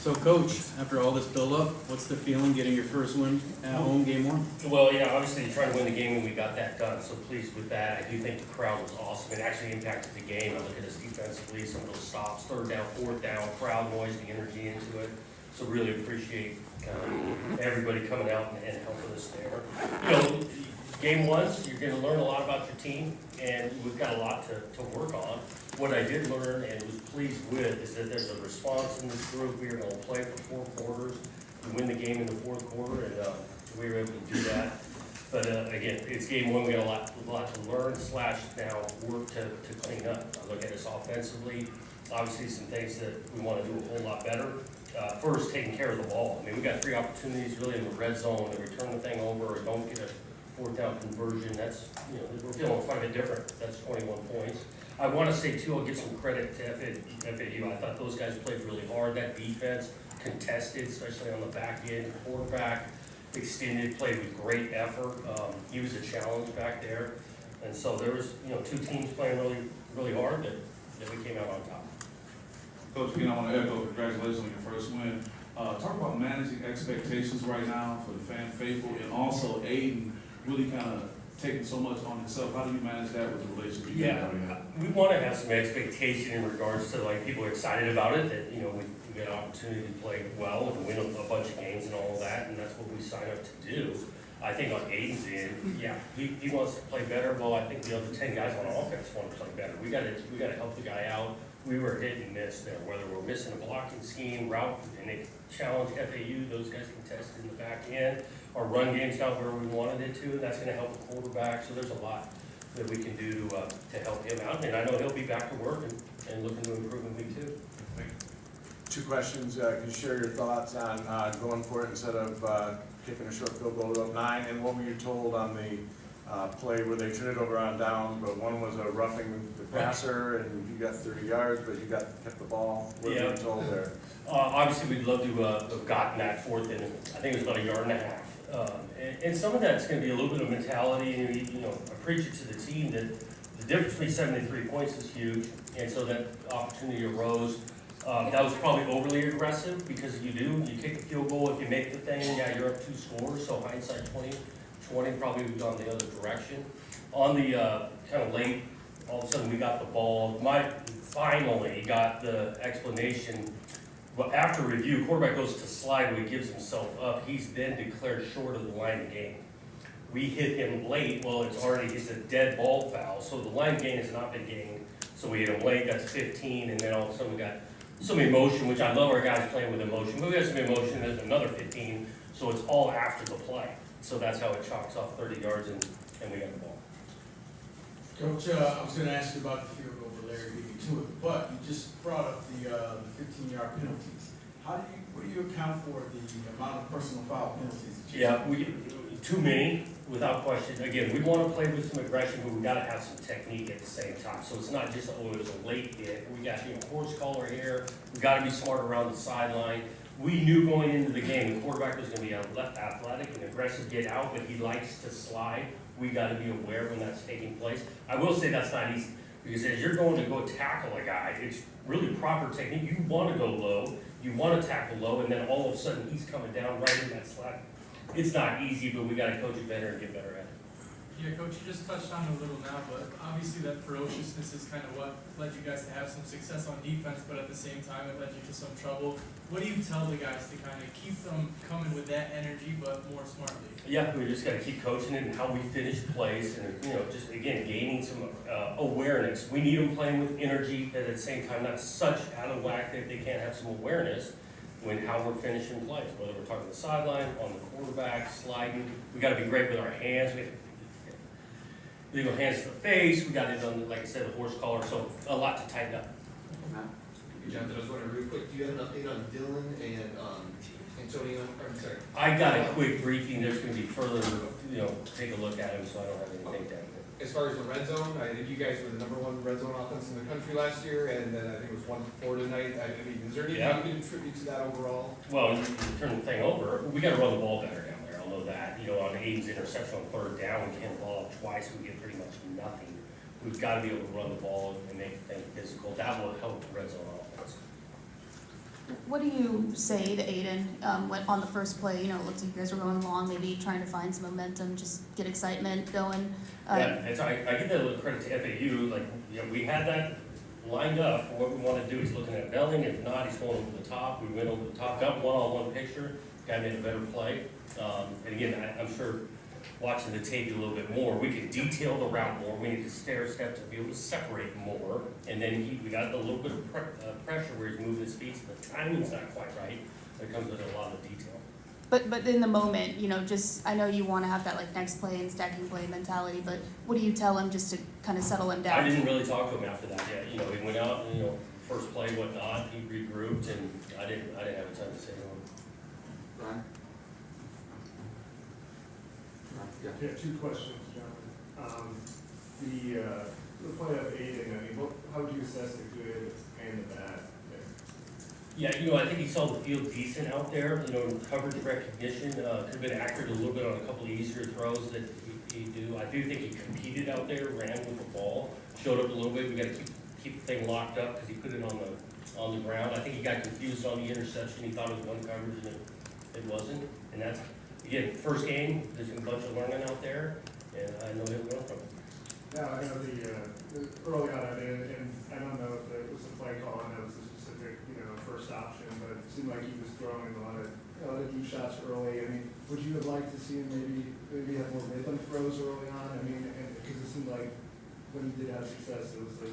So, Coach, after all this build-up, what's the feeling getting your first win at home, game one? Well, yeah, obviously trying to win the game and we got that done, so pleased with that. I do think the crowd was awesome. It actually impacted the game. I look at us defensively, some of those stops, third down, fourth down, crowd noise, the energy into it. So really appreciate everybody coming out and helping us there. You know, game ones, you're gonna learn a lot about your team, and we've got a lot to work on. What I did learn and was pleased with is that there's a response in this group. We are gonna play for 4 quarters. We win the game in the 4th quarter, and we were able to do that. But again, it's game one. We got a lot to learn / now work to clean up. I look at us offensively. Obviously, some things that we want to do a whole lot better. First, taking care of the ball. I mean, we got 3 opportunities really in the red zone to return the thing over or don't get a 4th down conversion. That's, you know, we're feeling quite a bit different. That's 21 points. I want to say too, I'll give some credit to FAU. I thought those guys played really hard. That defense contested, especially on the back end. Quarterback extended, played with great effort. He was a challenge back there, and so there was, you know, 2 teams playing really hard that we came out on top. Coach, again, I want to echo congratulations on your first win. Talk about managing expectations right now for the fan faithful, and also Aiden really kind of taking so much on himself. How do you manage that with the relationship? Yeah, we want to have some expectation in regards to, like, people are excited about it, that, you know, we get an opportunity to play well and win a bunch of games and all of that, and that's what we signed up to do. I think on Aiden's end, yeah, he wants to play better. Well, I think the other 10 guys on offense want to play better. We got to help the guy out. We were hit and miss there, whether we're missing a blocking scheme, route, and they challenge FAU, those guys contested in the back end. Our run game's not where we wanted it to, and that's going to help the quarterback. So there's a lot that we can do to help him out. And I know he'll be back to work and looking to improve in week 2. 2 questions. Can you share your thoughts on going for it instead of kicking a short field goal up 9? And what were you told on the play where they turned it over on down, but one was a roughing the passer and you got 30 yards, but you kept the ball? What were you told there? Obviously, we'd love to have gotten that 4th, and I think it was about 1.5 yards. And some of that's going to be a little bit of mentality. You know, I preach it to the team that the difference between 73 points is huge, and so that opportunity arose. That was probably overly aggressive because you kick a field goal, if you make the thing, yeah, you're up 2 scores, so hindsight 20 probably was on the other direction. On the kind of late, all of a sudden we got the ball. Finally got the explanation. Well, after review, quarterback goes to slide where he gives himself up. He's then declared short of the line of game. We hit him late. Well, it's a dead ball foul, so the line gain has not been gained. So we hit him late, that's 15, and then all of a sudden we got some emotion, which I love our guys playing with emotion, but we got some emotion, there's another 15, so it's all after the play. So that's how it chalks off 30 yards and we got the ball. Coach, I was going to ask you about the field goal where Larry beat you to it, but you just brought up the 15-yard penalties. What do you account for the amount of personal foul penalties? Yeah, too many, without question. Again, we want to play with some aggression, but we got to have some technique at the same time. So it's not just, it was a late hit. We got, horse collar here. We got to be smart around the sideline. We knew going into the game the quarterback was going to be athletic and aggressive, get out, but he likes to slide. We got to be aware when that's taking place. I will say that's not easy, because as you're going to go tackle a guy, it's really proper technique. You want to go low, you want to tackle low, and then all of a sudden he's coming down right in that slide. It's not easy, but we got to coach it better and get better at it. Yeah, Coach, you just touched on it a little now, but obviously that ferociousness is kind of what led you guys to have some success on defense, but at the same time it led you to some trouble. What do you tell the guys to kind of keep them coming with that energy, but more smartly? Yeah, we just got to keep coaching it and how we finish plays, and just again gaining some awareness. We need them playing with energy, but at the same time not such out of whack that they can't have some awareness when how we're finishing plays. Whether we're talking the sideline, on the quarterback, sliding, we got to be great with our hands. We go hands to the face. We got it on, like I said, the horse collar. So a lot to tighten up. Hey, Jonathan, I was wondering real quick, do you have an update on Dylan and Antonio? I'm sorry. I got a quick briefing. There's going to be further, take a look at him, so I don't have anything down there. As far as the red zone, I think you guys were the #1 red zone offense in the country last year, and then I think it was 1-4 tonight. I mean, is there anything you can attribute to that overall? Well, you turn the thing over. We got to run the ball better down there. I'll know that. On Aiden's interception on 3rd down, we can't ball up twice. We get pretty much nothing. We've got to be able to run the ball and make things physical. That will help the red zone offense. what do you say to Aiden, when, on the first play, you know, it looked like you guys were going long, maybe trying to find some momentum, just get excitement going? Yeah, and so I give that a little credit to FAU, like, you know, we had that lined up for what we want to do. He's looking at belling, if not, he's going over the top. We went over the top, got one-on-one picture, guy made a better play. And again, I'm sure watching the tape a little bit more, we could detail the route more, we need to stair step to be able to separate more. And then we got a little bit of pressure where he's moving his feet, so the timing's not quite right. That comes with a lot of detail. But in the moment, you know, just, I know you wanna have that like next play and stacking play mentality, but what do you tell him just to kind of settle him down? I didn't really talk to him after that yet. You know, he went out and, you know, first play, whatnot, he regrouped, and I didn't have a ton to say to him. Ryan? Yeah. Yeah, two questions, John. The play of Aiden, I mean, how would you assess the good and the bad there? Yeah, you know, I think he saw the field decent out there, you know, coverage recognition, could have been accurate a little bit on a couple of easier throws that he do. I do think he competed out there, ran with the ball, showed up a little bit. We gotta keep the thing locked up because he put it on the ground. I think he got confused on the interception. He thought it was one coverage and it wasn't. And that's, again, first game, there's a bunch of learning out there, and I know he'll learn from it. Now, I know the early on, I mean, and I don't know if it was a play call, I know it was a specific, you know, first option, but it seemed like he was throwing a lot of deep shots early. I mean, would you have liked to see him maybe have more rhythm throws early on? I mean, and because it seemed like when he did have success, it was the,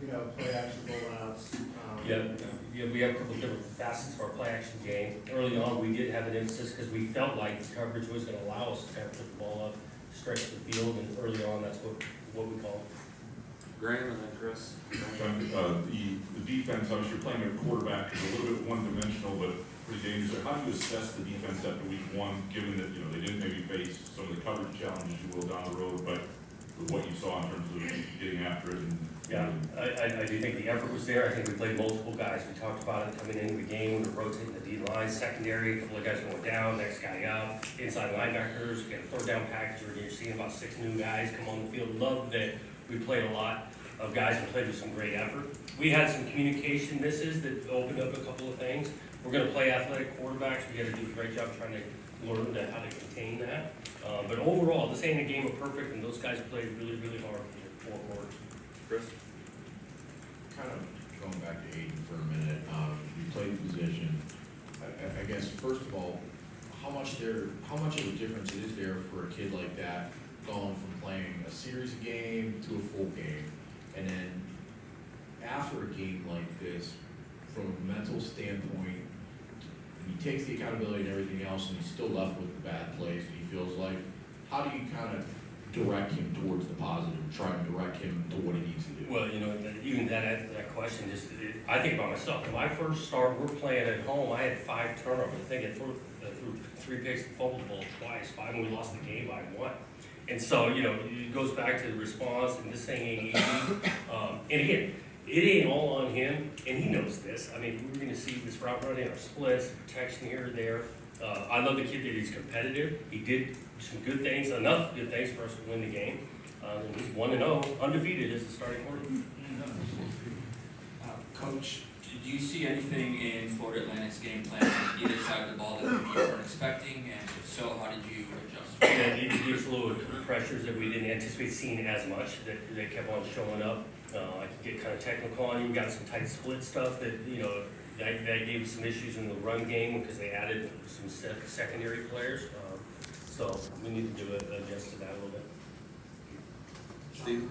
you know, play action rollouts. Yeah, we have a couple of different facets of our play action game. Early on, we did have an emphasis because we felt like the coverage was going to allow us to kind of put the ball up, stretch the field, and early on, that's what we call it. Graham and then Chris. The defense, obviously you're playing a quarterback, is a little bit one-dimensional, but pretty dangerous. How do you assess the defense after week one, given that, you know, they didn't maybe face some of the coverage challenges you will down the road, but with what you saw in terms of getting after it and... Yeah, I do think the effort was there. I think we played multiple guys. We talked about it coming into the game. We were rotating the D-line, secondary, a couple of guys going down, next guy up, inside linebackers. We got a third down package where you're seeing about 6 new guys come on the field. Love that we played a lot of guys and played with some great effort. We had some communication misses that opened up a couple of things. We're going to play athletic quarterbacks. We got to do a great job trying to learn how to contain that. But overall, this ain't a game of perfect, and those guys played really, really hard for 4 quarters. Chris? Kind of going back to Aiden for a minute, you played the position. I guess, first of all, how much of a difference it is there for a kid like that going from playing a series game to a full game? And then after a game like this, from a mental standpoint, he takes the accountability and everything else, and he's still left with the bad plays, and he feels like, how do you kind of direct him towards the positive, try and direct him to what he needs to do? Well, you know, even that question, I think about myself. When my first start, we're playing at home, I had 5 turnovers. I think I threw 3 picks, fumbled the ball twice, 5, and we lost the game by 1. And so, you know, it goes back to the response, and this thing ain't easy. And again, it ain't all on him, and he knows this. I mean, we're gonna see this route running, our splits, protection here or there. I love the kid that he's competitive. He did some good things, enough good things for us to win the game. And he's 1-0, undefeated as a starting quarterback. Coach, did you see anything in Florida Atlantic's game plan on either side of the ball that maybe you weren't expecting? And if so, how did you adjust? Yeah, it gives a little pressures that we didn't anticipate seeing as much, that kept on showing up. I could get kind of technical on you, got some tight split stuff that, you know, that gave some issues in the run game because they added some secondary players. So we need to adjust to that a little bit. Steve?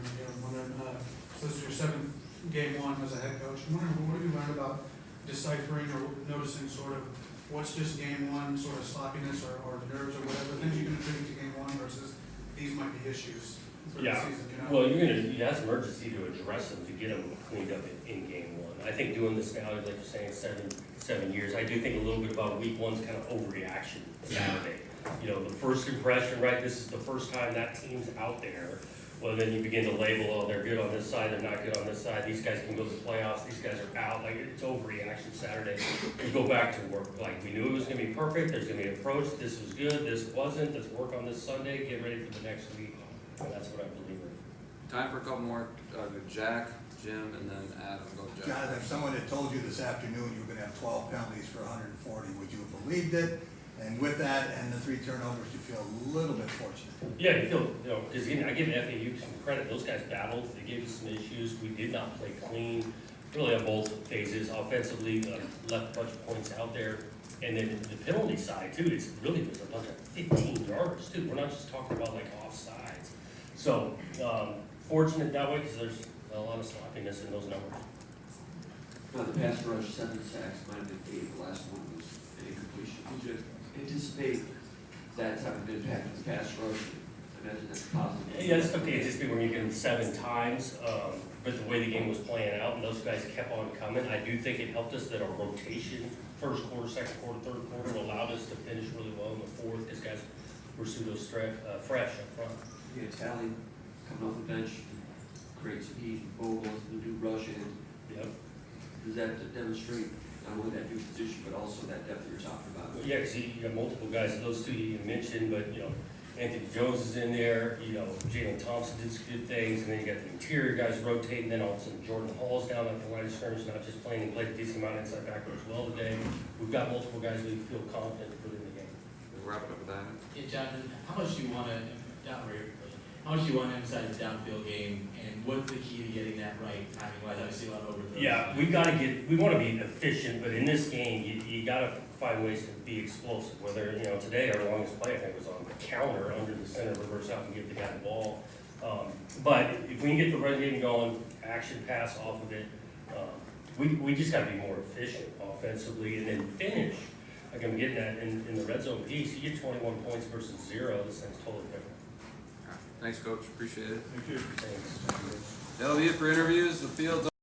So this is your 7th game one as a head coach. I'm wondering, what have you learned about deciphering or noticing sort of what's just game one, sort of sloppiness or nerves or whatever, things you can attribute to game one versus these might be issues for the season, you know? Well, you have some urgency to address them, to get them cleaned up in game one. I think doing this now, like you're saying, 7 years, I do think a little bit about week one's kind of overreaction Saturday. You know, the first impression, right, this is the first time that team's out there. Well, then you begin to label, oh, they're good on this side, they're not good on this side, these guys can go to the playoffs, these guys are out, like, it's overreaction Saturday. We go back to work, like, we knew it was gonna be perfect, there's gonna be an approach, this was good, this wasn't, let's work on this Sunday, get ready for the next week, and that's what I believe in. Time for a couple more. Jack, Jim, and then Adam, go Jeff. Jonathan, if someone had told you this afternoon you were gonna have 12 penalties for 140, would you have believed it? And with that and the 3 turnovers, you feel a little bit fortunate. Yeah, you feel, you know, because I give FAU some credit, those guys battled, they gave us some issues, we did not play clean, really on both phases, offensively, left a bunch of points out there. And then the penalty side too, it's really was a bunch of 15-yarders too, we're not just talking about like offsides. So, fortunate that way, because there's a lot of sloppiness in those numbers. Now, the pass rush, 7 sacks, might have been 8, the last one was an incompletion. Would you anticipate that type of impact with the pass rush? I imagine that's positive. Yeah, it's okay, it's just when you get them 7 times, but the way the game was playing out, and those guys kept on coming, I do think it helped us that our rotation, first quarter, second quarter, third quarter, allowed us to finish really well in the fourth, because guys were fresh up front. Yeah, Tally coming off the bench, great speed, Vogel, the new rush, and Yep. does that demonstrate not only that new position, but also that depth that you're talking about? Yeah, because you have multiple guys, those 2 you mentioned, but, you know, Anthony Jones is in there, you know, Jalen Thompson did some good things, and then you got the interior guys rotating, then all of a sudden Jordan Hall's down at the line of scrimmage, not just playing, he played a decent amount inside backer as well today. We've got multiple guys we feel confident to put in the game. We'll wrap it up with that. Yeah, Jonathan, how much do you want to, how much do you want to emphasize the downfield game, and what's the key to getting that right timing-wise? Obviously, a lot of overthrows. Yeah, we want to be efficient, but in this game, you gotta find ways to be explosive, whether, you know, today our longest play, I think, was on the counter under the center, reverse out and give the guy the ball. But if we can get the run game going, action pass off of it, we just gotta be more efficient offensively, and then finish. Like I'm getting that in the red zone piece, you get 21 points versus 0, this thing's totally different. Thanks, Coach, appreciate it. Thank you. Thanks. That'll be it for interviews, the field's